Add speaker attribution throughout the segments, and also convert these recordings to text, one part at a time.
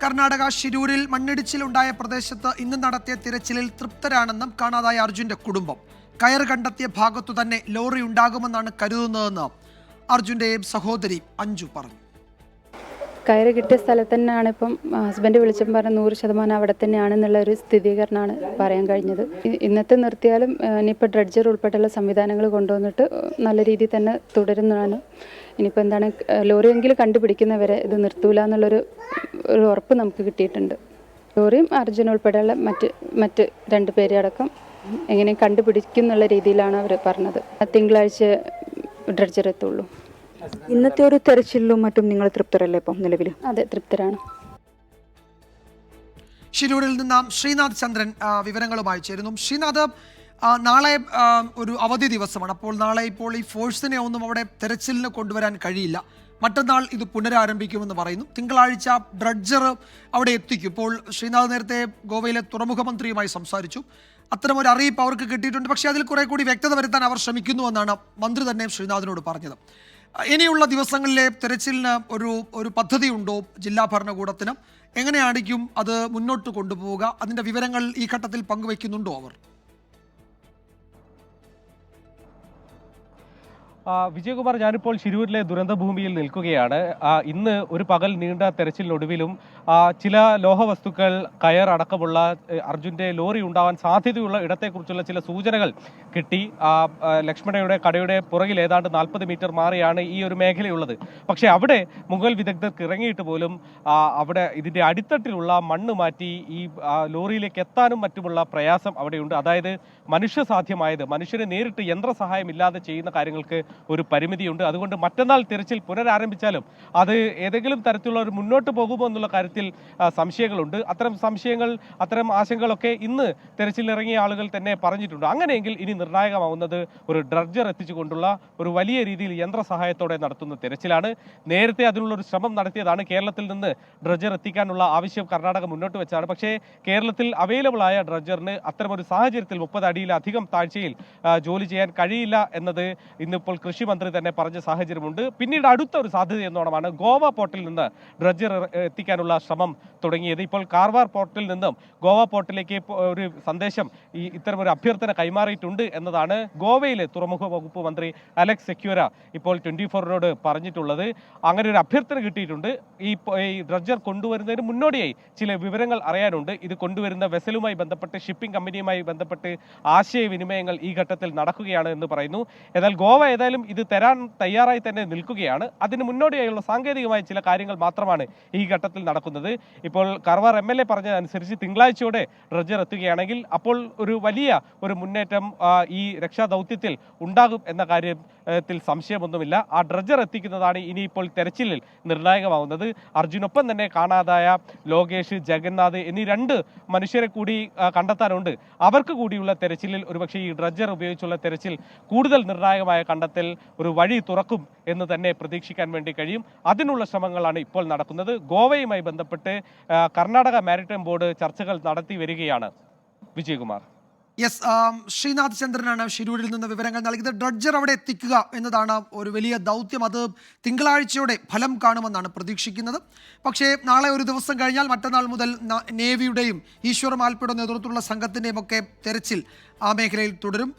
Speaker 1: കർണാടക ഷിരൂരിൽ മണ്ണിടിച്ചിലുണ്ടായ പ്രദേശത്ത് ഇന്ന് നടത്തിയ തിരച്ചിലിൽ തൃപ്തരാണെന്നും കാണാതായ അർജുന്റെ കുടുംബം. കയർ കണ്ടെത്തിയ ഭാഗത്തു തന്നെ ലോറി ഉണ്ടാകുമെന്നാണ് കരുതുന്നതെന്ന് അർജുന്റെ സഹോദരി അഞ്ജു പറഞ്ഞു.
Speaker 2: കയറ് കിട്ടിയ സ്ഥലത്ത് തന്നെയാണ് ഇപ്പം ഹസ്ബൻഡ് വിളിച്ചപ്പോൾ പറഞ്ഞ 100% അവിടെ തന്നെയാണെന്നുള്ള ഒരു സ്ഥിരീകരണമാണ് പറയാൻ കഴിഞ്ഞത്. ഇന്നത്തെ നിർത്തിയാലും ഇനിയിപ്പോൾ ഡ്രഡ്ജർ ഉൾപ്പെടെയുള്ള സംവിധാനങ്ങൾ കൊണ്ടുവന്നിട്ട് നല്ല രീതിയിൽ തന്നെ തുടരുന്നതാണ്. ഇനിയിപ്പോൾ എന്താണ് ലോറിയെങ്കിലും കണ്ടുപിടിക്കുന്നവരെ ഇത് നിർത്തൂല എന്നുള്ളൊരു ഉറപ്പ് നമുക്ക് കിട്ടിയിട്ടുണ്ട്. ലോറിയും അർജുൻ ഉൾപ്പെടെയുള്ള മറ്റ് 2 പേരെ അടക്കം എങ്ങനെ കണ്ടുപിടിക്കും എന്നുള്ള രീതിയിലാണ് അവർ പറഞ്ഞത്. തിങ്കളാഴ്ച ഡ്രഡ്ജർ എത്തുള്ളൂ.
Speaker 3: ഇന്നത്തെ ഒരു തെരച്ചിലും മറ്റും നിങ്ങൾ തൃപ്തരല്ലേ ഇപ്പം നിലവിൽ?
Speaker 2: അതെ, തൃപ്തരാണ്.
Speaker 1: ഷിരൂരിൽ നിന്ന് ശ്രീനാഥ് ചന്ദ്രൻ വിവരങ്ങളുമായി ചേരുന്നു. ശ്രീനാഥ്, നാളെ ഒരു അവധി ദിവസമാണ്. അപ്പോൾ നാളെ ഇപ്പോൾ ഈ ഫോഴ്സിനെ ഒന്നും അവിടെ തെരച്ചിലിന് കൊണ്ടുവരാൻ കഴിയില്ല. മറ്റന്നാൾ ഇത് പുനരാരംഭിക്കുമെന്ന് പറയുന്നു. തിങ്കളാഴ്ച ഡ്രഡ്ജർ അവിടെ എത്തിക്കും. ഇപ്പോൾ ശ്രീനാഥ് നേരത്തെ ഗോവയിലെ തുറമുഖ മന്ത്രിയുമായി സംസാരിച്ചു. അത്തരമൊരു അറിയിപ്പ് അവർക്ക് കിട്ടിയിട്ടുണ്ട്. പക്ഷേ അതിൽ കുറെ കൂടി വ്യക്തത വരുത്താൻ അവർ ശ്രമിക്കുന്നുവെന്നാണ് മന്ത്രി തന്നെ ശ്രീനാഥിനോട് പറഞ്ഞത്. ഇനിയുള്ള ദിവസങ്ങളിലെ തെരച്ചിലിന് ഒരു പദ്ധതി ഉണ്ടോ ജില്ലാ ഭരണകൂടത്തിന്? എങ്ങനെയായിരിക്കും അത് മുന്നോട്ട് കൊണ്ടുപോവുക? അതിൻ്റെ വിവരങ്ങൾ ഈ ഘട്ടത്തിൽ പങ്കുവയ്ക്കുന്നുണ്ടോ അവർ?
Speaker 4: വിജയകുമാർ, ഞാനിപ്പോൾ ശിരൂരിലെ ദുരന്തഭൂമിയിൽ നിൽക്കുകയാണ്. ഇന്ന് ഒരു പകൽ നീണ്ട തെരച്ചിലിനൊടുവിലും ചില ലോഹവസ്തുക്കൾ, കയർ അടക്കമുള്ള അർജുൻ്റെ ലോറി ഉണ്ടാവാൻ സാധ്യതയുള്ള ഇടത്തെക്കുറിച്ചുള്ള ചില സൂചനകൾ കിട്ടി. ലക്ഷ്മണയുടെ കടയുടെ പുറകിൽ ഏതാണ്ട് 40 മീറ്റർ മാറിയാണ് ഈ ഒരു മേഖലയുള്ളത്. പക്ഷേ അവിടെ മുഗൾ വിദഗ്ധർക്ക് ഇറങ്ങിയിട്ട് പോലും അവിടെ ഇതിൻ്റെ അടിത്തട്ടിലുള്ള മണ്ണ് മാറ്റി ഈ ലോറിയിലേക്ക് എത്താനും മറ്റുമുള്ള പ്രയാസം അവിടെയുണ്ട്. അതായത് മനുഷ്യസാധ്യമായത്, മനുഷ്യന് നേരിട്ട് യന്ത്രസഹായം ഇല്ലാതെ ചെയ്യുന്ന കാര്യങ്ങൾക്ക് ഒരു പരിമിതിയുണ്ട്. അതുകൊണ്ട് മറ്റന്നാൾ തിരച്ചിൽ പുനരാരംഭിച്ചാലും അത് ഏതെങ്കിലും തരത്തിലുള്ള ഒരു മുന്നോട്ട് പോകുമോ എന്നുള്ള കാര്യത്തിൽ സംശയങ്ങളുണ്ട്. അത്തരം ആശങ്കകളൊക്കെ ഇന്ന് തിരച്ചിലിറങ്ങിയ ആളുകൾ തന്നെ പറഞ്ഞിട്ടുണ്ട്. അങ്ങനെയെങ്കിൽ ഇനി നിർണായകമാവുന്നത് ഒരു ഡ്രഡ്ജർ എത്തിച്ചുകൊണ്ടുള്ള ഒരു വലിയ രീതിയിൽ യന്ത്രസഹായത്തോടെ നടത്തുന്ന തിരച്ചിലാണ്. നേരത്തെ അതിനുള്ളൊരു ശ്രമം നടത്തിയതാണ്. കേരളത്തിൽ നിന്ന് ഡ്രഡ്ജർ എത്തിക്കാനുള്ള ആവശ്യം കർണാടക മുന്നോട്ട് വെച്ചാണ്. പക്ഷേ കേരളത്തിൽ അവൈലബിൾ ആയ ഡ്രഡ്ജറിന് അത്തരമൊരു സാഹചര്യത്തിൽ 30 അടിയിലധികം താഴ്ചയിൽ ജോലി ചെയ്യാൻ കഴിയില്ല എന്നത് ഇന്നിപ്പോൾ കൃഷി മന്ത്രി തന്നെ പറഞ്ഞ സാഹചര്യമുണ്ട്. പിന്നീട് അടുത്ത ഒരു സാധ്യത എന്നോണമാണ് ഗോവ പോർട്ടിൽ നിന്ന് ഡ്രഡ്ജർ എത്തിക്കാനുള്ള ശ്രമം തുടങ്ങിയത്. ഇപ്പോൾ കാർവാർ പോർട്ടിൽ നിന്നും ഗോവ പോർട്ടിലേക്ക് ഒരു സന്ദേശം ഇത്തരമൊരു അഭ്യർത്ഥന കൈമാറിയിട്ടുണ്ട് എന്നതാണ് ഗോവയിലെ തുറമുഖ വകുപ്പ് മന്ത്രി അലക്സ് സെക്യൂര ഇപ്പോൾ 24-നോട് പറഞ്ഞിട്ടുള്ളത്. അങ്ങനെ ഒരു അഭ്യർത്ഥന കിട്ടിയിട്ടുണ്ട്. ഈ ഡ്രഡ്ജർ കൊണ്ടുവരുന്നതിന് മുന്നോടിയായി ചില വിവരങ്ങൾ അറിയാനുണ്ട്. ഇത് കൊണ്ടുവരുന്ന വെസലുമായി ബന്ധപ്പെട്ട്, ഷിപ്പിംഗ് കമ്പനിയുമായി ബന്ധപ്പെട്ട് ആശയവിനിമയങ്ങൾ ഈ ഘട്ടത്തിൽ നടക്കുകയാണ് എന്ന് പറയുന്നു. എന്നാൽ ഗോവ ഏതായാലും ഇത് തരാൻ തയ്യാറായി തന്നെ നിൽക്കുകയാണ്. അതിന് മുന്നോടിയായുള്ള സാങ്കേതികമായ ചില കാര്യങ്ങൾ മാത്രമാണ് ഈ ഘട്ടത്തിൽ നടക്കുന്നത്. ഇപ്പോൾ കർവാർ MLA പറഞ്ഞതനുസരിച്ച് തിങ്കളാഴ്ചയോടെ ഡ്രഡ്ജർ എത്തുകയാണെങ്കിൽ അപ്പോൾ ഒരു വലിയ ഒരു മുന്നേറ്റം ഈ രക്ഷാദൗത്യത്തിൽ ഉണ്ടാകും എന്ന കാര്യത്തിൽ സംശയമൊന്നുമില്ല. ആ ഡ്രഡ്ജർ എത്തിക്കുന്നതാണ് ഇനിയിപ്പോൾ തെരച്ചിലിൽ നിർണായകമാവുന്നത്. അർജുനൊപ്പം തന്നെ കാണാതായ ലോകേഷ്, ജഗന്നാഥ് എന്നീ 2 മനുഷ്യരെ കൂടി കണ്ടെത്താനുണ്ട്. അവർക്ക് കൂടിയുള്ള തെരച്ചിലിൽ ഒരുപക്ഷെ ഈ ഡ്രഡ്ജർ ഉപയോഗിച്ചുള്ള തെരച്ചിൽ കൂടുതൽ നിർണായകമായ കണ്ടെത്തൽ ഒരു വഴി തുറക്കും എന്ന് തന്നെ പ്രതീക്ഷിക്കാൻ വേണ്ടി കഴിയും. അതിനുള്ള ശ്രമങ്ങളാണ് ഇപ്പോൾ നടക്കുന്നത്. ഗോവയുമായി ബന്ധപ്പെട്ട് കർണാടക മാരിടൈം ബോർഡ് ചർച്ചകൾ നടത്തി വരികയാണ്. വിജയകുമാർ.
Speaker 1: യെസ്, ശ്രീനാഥ് ചന്ദ്രനാണ് ഷിരൂരിൽ നിന്ന് വിവരങ്ങൾ നൽകിയത്. ഡ്രഡ്ജർ അവിടെ എത്തിക്കുക എന്നതാണ് ഒരു വലിയ ദൗത്യം. അത് തിങ്കളാഴ്ചയോടെ ഫലം കാണുമെന്നാണ് പ്രതീക്ഷിക്കുന്നത്. പക്ഷേ നാളെ ഒരു ദിവസം കഴിഞ്ഞാൽ മറ്റന്നാൾ മുതൽ നേവിയുടെയും ഈശ്വർ മാൽപ്പയുടെ നേതൃത്വത്തിലുള്ള സംഘത്തിൻ്റെയും ഒക്കെ തെരച്ചിൽ ആ മേഖലയിൽ തുടരും.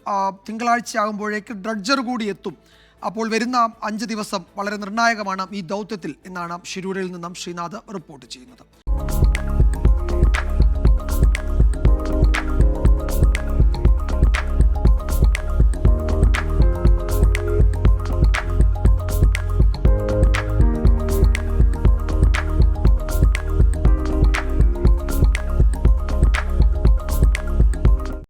Speaker 1: തിങ്കളാഴ്ച ആകുമ്പോഴേക്ക് ഡ്രഡ്ജർ കൂടി എത്തും. അപ്പോൾ വരുന്ന 5 ദിവസം വളരെ നിർണായകമാണ് ഈ ദൗത്യത്തിൽ എന്നാണ് ഷിരൂരിൽ നിന്നും ശ്രീനാഥ് റിപ്പോർട്ട് ചെയ്യുന്നത്.